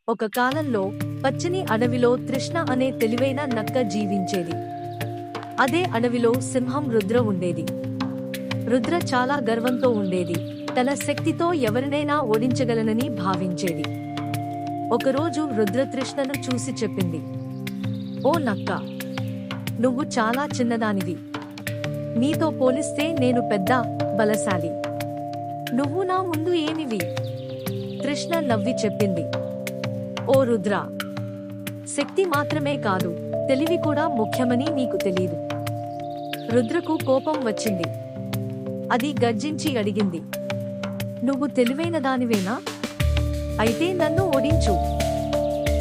ఒక కాలంలో పచ్చని అడవిలో తృష్ణ అనే తెలివైన నక్క జీవించేది. అదే అడవిలో సింహం రుద్ర ఉండేది. రుద్ర చాలా గర్వంతో ఉండేది. తన శక్తితో ఎవరినైనా ఓడించగలనని భావించేది. ఒకరోజు రుద్ర తృష్ణను చూసి చెప్పింది, "ఓ నక్క, నువ్వు చాలా చిన్నదానివి. నీతో పోలిస్తే నేను పెద్ద, బలశాలి. నువ్వు నా ముందు ఏమివి?" తృష్ణ నవ్వి చెప్పింది, "ఓ రుద్ర, శక్తి మాత్రమే కాదు, తెలివి కూడా ముఖ్యమని నీకు తెలీదు." రుద్రకు కోపం వచ్చింది. అది గర్జించి అడిగింది, "నువ్వు తెలివైన దానివేనా? అయితే నన్ను ఓడించు."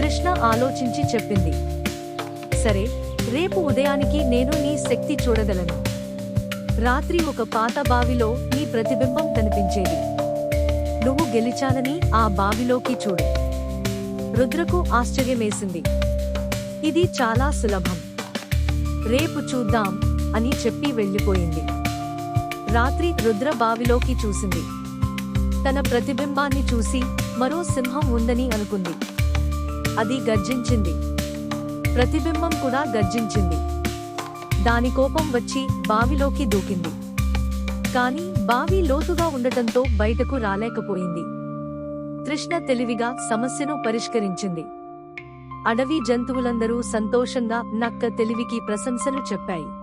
తృష్ణ ఆలోచించి చెప్పింది, "సరే, రేపు ఉదయానికి నేను నీ శక్తి చూడగలను." రాత్రి ఒక పాత బావిలో నీ ప్రతిబింబం కనిపించేది. నువ్వు గెలిచానని ఆ బావిలోకి చూడు. రుద్రకు ఆశ్చర్యమేసింది. ఇది చాలా సులభం. రేపు చూద్దాం అని చెప్పి వెళ్ళిపోయింది. రాత్రి రుద్ర బావిలోకి చూసింది. తన ప్రతిబింబాన్ని చూసి మరో సింహం ఉందని అనుకుంది. అది గర్జించింది. ప్రతిబింబం కూడా గర్జించింది. దాని కోపం వచ్చి బావిలోకి దూకింది. కాని బావి లోతుగా ఉండటంతో బయటకు రాలేకపోయింది. తృష్ణ తెలివిగా సమస్యను పరిష్కరించింది. అడవి జంతువులందరూ సంతోషంగా నక్క తెలివికి ప్రశంసలు చెప్పాయి.